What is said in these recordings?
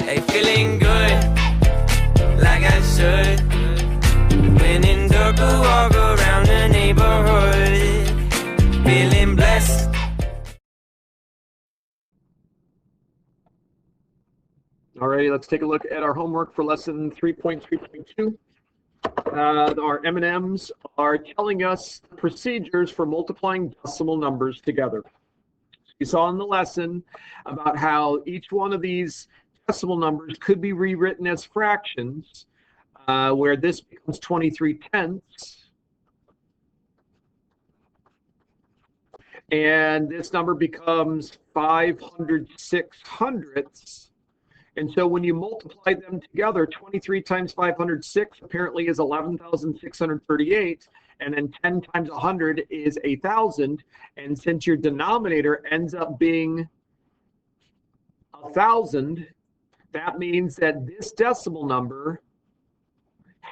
Hey, feeling good, like I should. When in dark, I walk around the neighborhood, feeling blessed. Alrighty, let's take a look at our homework for lesson 3.3.2. Our M&Ms are telling us procedures for multiplying decimal numbers together. You saw in the lesson about how each one of these decimal numbers could be rewritten as fractions, where this becomes 23/10, and this number becomes 506/100. And so when you multiply them together, 23 times 506 apparently is 11,638, and then 10 times 100 is 1,000. And since your denominator ends up being 1,000, that means that this decimal number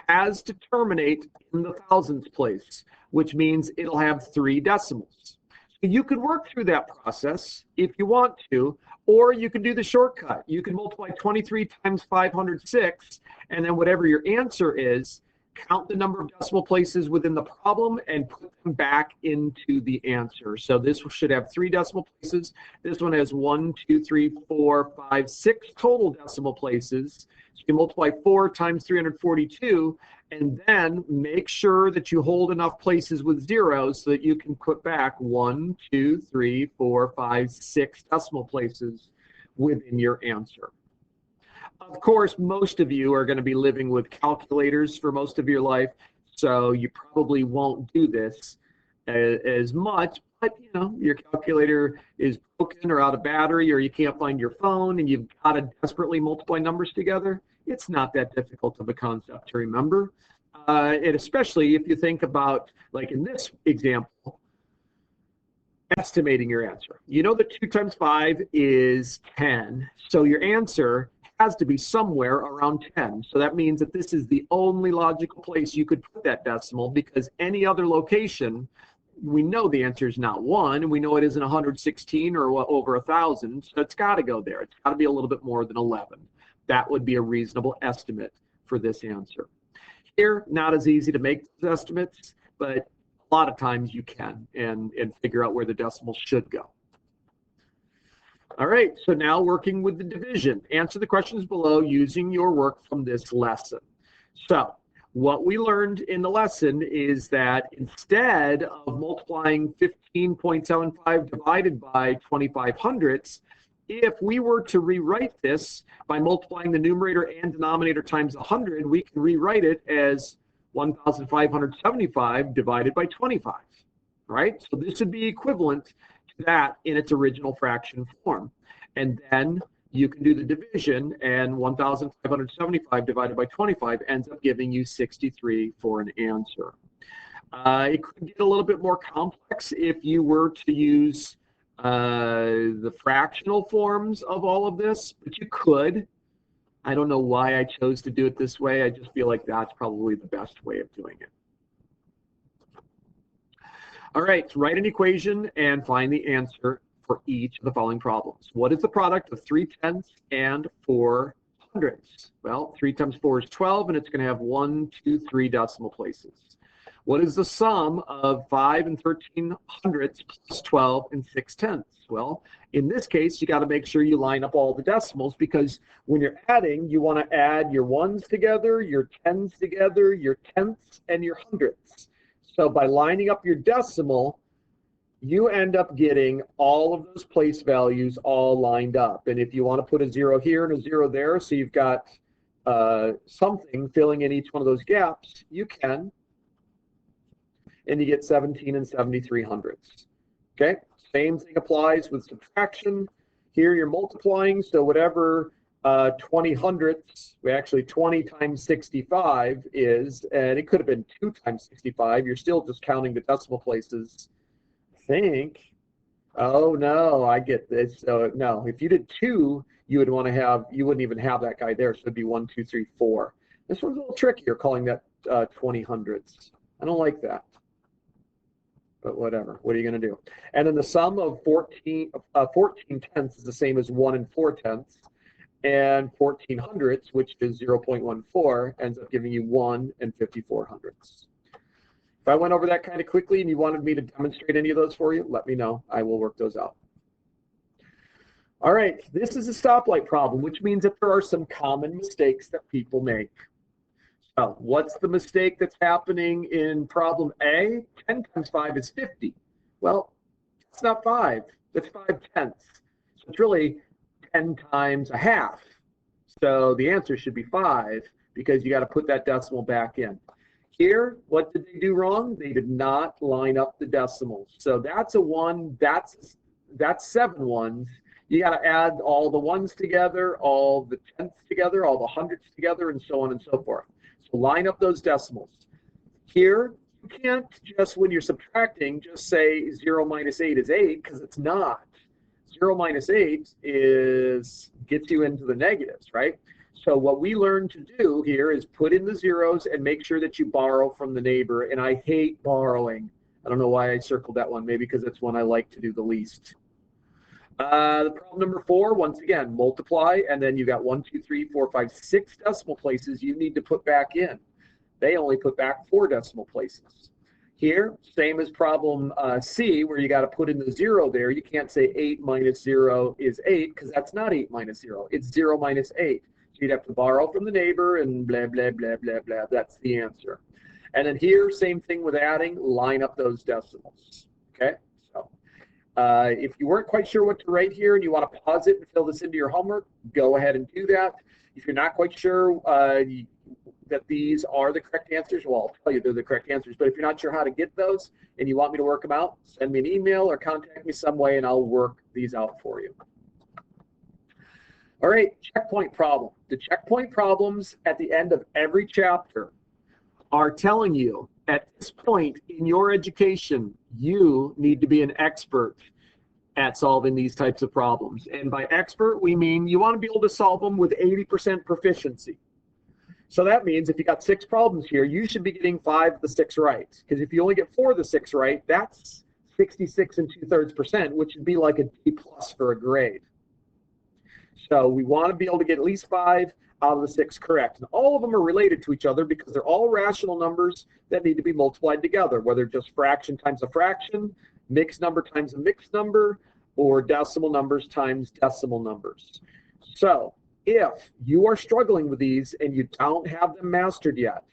has to terminate in the thousands place, which means it'll have 3 decimals. So you could work through that process if you want to, or you can do the shortcut. You can multiply 23 times 506, and then whatever your answer is, count the number of decimal places within the problem and put them back into the answer. So this should have 3 decimal places. This one has 1, 2, 3, 4, 5, 6 total decimal places. So you can multiply 4 times 342, and then make sure that you hold enough places with zeros so that you can put back 1, 2, 3, 4, 5, 6 decimal places within your answer. Of course, most of you are going to be living with calculators for most of your life, so you probably won't do this as much, but you know, your calculator is broken or out of battery, or you can't find your phone and you've got to desperately multiply numbers together. It's not that difficult of a concept to remember, and especially if you think about, like in this example, estimating your answer. You know that 2 times 5 is 10, so your answer has to be somewhere around 10. So that means that this is the only logical place you could put that decimal, because any other location, we know the answer is not 1, and we know it isn't 116 or over 1,000, so it's got to go there. It's got to be a little bit more than 11. That would be a reasonable estimate for this answer. Here, not as easy to make those estimates, but a lot of times you can and figure out where the decimal should go. All right, so now working with the division. Answer the questions below using your work from this lesson. So what we learned in the lesson is that instead of multiplying 15.75 divided by 25/100, if we were to rewrite this by multiplying the numerator and denominator times 100, we can rewrite it as 1,575 divided by 25, right? So this would be equivalent to that in its original fraction form. And then you can do the division, and 1,575 divided by 25 ends up giving you 63 for an answer. It could get a little bit more complex if you were to use the fractional forms of all of this, but you could. I don't know why I chose to do it this way. I just feel like that's probably the best way of doing it. All right, write an equation and find the answer for each of the following problems. What is the product of 3/10 and 4/100? Well, 3 times 4 is 12, and it's going to have 1, 2, 3 decimal places. What is the sum of 5 and 13/100 plus 12 and 6/10? Well, in this case, you got to make sure you line up all the decimals, because when you're adding, you want to add your ones together, your tens together, your tenths, and your hundredths. So by lining up your decimal, you end up getting all of those place values all lined up. And if you want to put a 0 here and a 0 there, so you've got something filling in each one of those gaps, you can. And you get 17 and 73/100. Okay, same thing applies with subtraction. Here you're multiplying, so whatever 20/100, actually 20 times 65 is, and it could have been 2 times 65, you're still just counting the decimal places, I think. Oh no, I get this. So no, if you did 2, you would want to have, you wouldn't even have that guy there, so it'd be 1, 2, 3, 4. This one's a little trickier, calling that 20/100. I don't like that. But whatever, what are you going to do? And then the sum of 14 tenths is the same as 1 and 4 tenths. and 14 hundredths, which is 0.14, ends up giving you 1 and 54 hundredths. If I went over that kind of quickly and you wanted me to demonstrate any of those for you, let me know. I will work those out. All right, this is a stoplight problem, which means that there are some common mistakes that people make. So what's the mistake that's happening in problem A? 10 times 5 is 50. Well, it's not 5. That's 5/10. So it's really 10 times a half. So the answer should be 5 because you got to put that decimal back in. Here, what did they do wrong? They did not line up the decimals. So that's a 1, that's 7 ones. You got to add all the ones together, all the tenths together, all the hundredths together, and so on and so forth. So line up those decimals. Here, you can't just, when you're subtracting, just say 0 minus 8 is 8, because it's not. 0 minus 8 gets you into the negatives, right? So what we learned to do here is put in the zeros and make sure that you borrow from the neighbor. And I hate borrowing. I don't know why I circled that one. Maybe because it's one I like to do the least. The problem number 4, once again, multiply, and then you got 1, 2, 3, 4, 5, 6 decimal places you need to put back in. They only put back 4 decimal places. Here, same as problem C, where you got to put in the 0 there. You can't say 8 minus 0 is 8, because that's not 8 minus 0. It's 0 minus 8. So you'd have to borrow from the neighbor and blah, blah, blah, blah, blah. That's the answer. And then here, same thing with adding, line up those decimals. Okay? So if you weren't quite sure what to write here and you want to pause it and fill this into your homework, go ahead and do that. If you're not quite sure that these are the correct answers, well, I'll tell you they're the correct answers. But if you're not sure how to get those and you want me to work them out, send me an email or contact me some way and I'll work these out for you. All right, checkpoint problem. The checkpoint problems at the end of every chapter are telling you at this point in your education, you need to be an expert at solving these types of problems. And by expert, we mean you want to be able to solve them with 80% proficiency. So that means if you got 6 problems here, you should be getting 5 of the 6 right. Because if you only get 4 of the 6 right, that's 66 2/3%, which would be like a D+ for a grade. So we want to be able to get at least 5 out of the 6 correct. And all of them are related to each other because they're all rational numbers that need to be multiplied together, whether just fraction times a fraction, mixed number times a mixed number, or decimal numbers times decimal numbers. So if you are struggling with these and you don't have them mastered yet,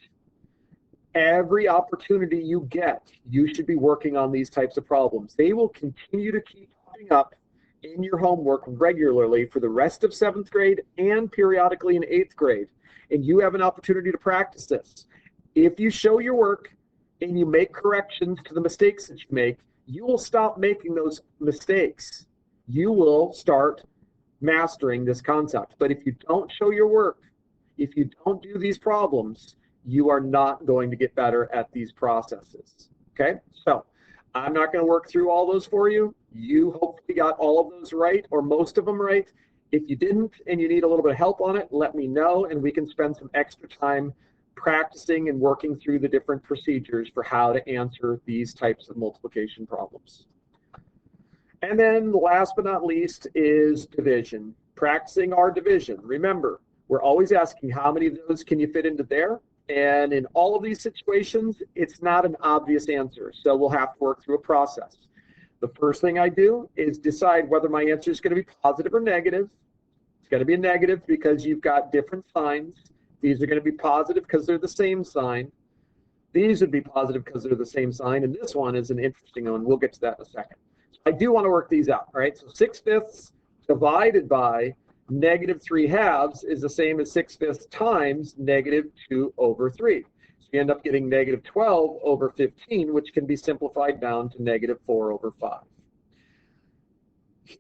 every opportunity you get, you should be working on these types of problems. They will continue to keep popping up in your homework regularly for the rest of 7th grade and periodically in 8th grade. And you have an opportunity to practice this. If you show your work and you make corrections to the mistakes that you make, you will stop making those mistakes. You will start mastering this concept. But if you don't show your work, if you don't do these problems, you are not going to get better at these processes. Okay, so I'm not going to work through all those for you. You hopefully got all of those right, or most of them right. If you didn't and you need a little bit of help on it, let me know, and we can spend some extra time practicing and working through the different procedures for how to answer these types of multiplication problems. And then last but not least is division. Practicing our division. Remember, we're always asking how many of those can you fit into there? And in all of these situations, it's not an obvious answer. So we'll have to work through a process. The first thing I do is decide whether my answer is going to be positive or negative. It's going to be a negative because you've got different signs. These are going to be positive because they're the same sign. These would be positive because they're the same sign. And this one is an interesting one. We'll get to that in a second. So I do want to work these out, right? So 6/5 divided by -3/2 is the same as 6/5 times -2/3. So you end up getting -12/15, which can be simplified down to -4/5.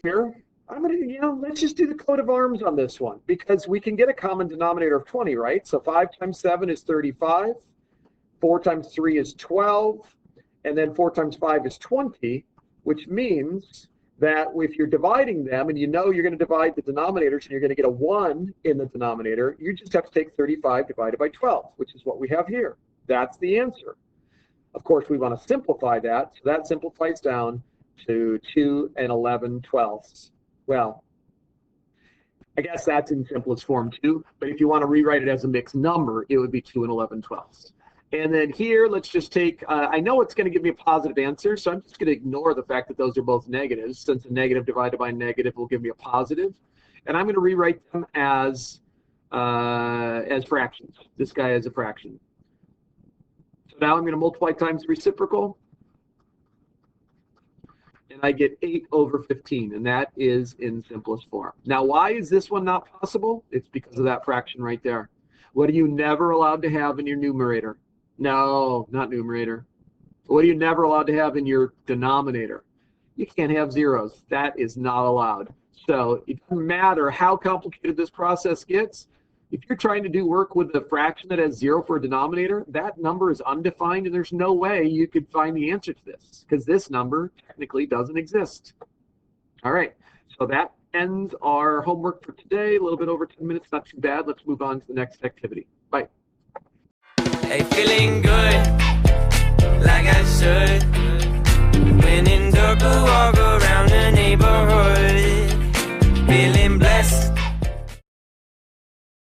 Here, I'm going to, let's just do the coat of arms on this one because we can get a common denominator of 20, right? So 5 times 7 is 35, 4 times 3 is 12, and then 4 times 5 is 20, which means that if you're dividing them and you know you're going to divide the denominators and you're going to get a 1 in the denominator, you just have to take 35 divided by 12, which is what we have here. That's the answer. Of course, we want to simplify that, so that simplifies down to 2 11/12. Well, I guess that's in simplest form too, but if you want to rewrite it as a mixed number, it would be 2 and 11/12. And then here, let's just take, I know it's going to give me a positive answer, so I'm just going to ignore the fact that those are both negatives, since a negative divided by negative will give me a positive. And I'm going to rewrite them as fractions. This guy is a fraction. So now I'm going to multiply times the reciprocal, and I get 8/15, and that is in simplest form. Now, why is this one not possible? It's because of that fraction right there. What are you never allowed to have in your numerator? No, not numerator. What are you never allowed to have in your denominator? You can't have zeros. That is not allowed. So it doesn't matter how complicated this process gets. If you're trying to do work with a fraction that has 0 for a denominator, that number is undefined, and there's no way you could find the answer to this, because this number technically doesn't exist. All right, so that ends our homework for today. A little bit over 10 minutes, not too bad. Let's move on to the next activity. Bye. Hey, feeling good, like I should.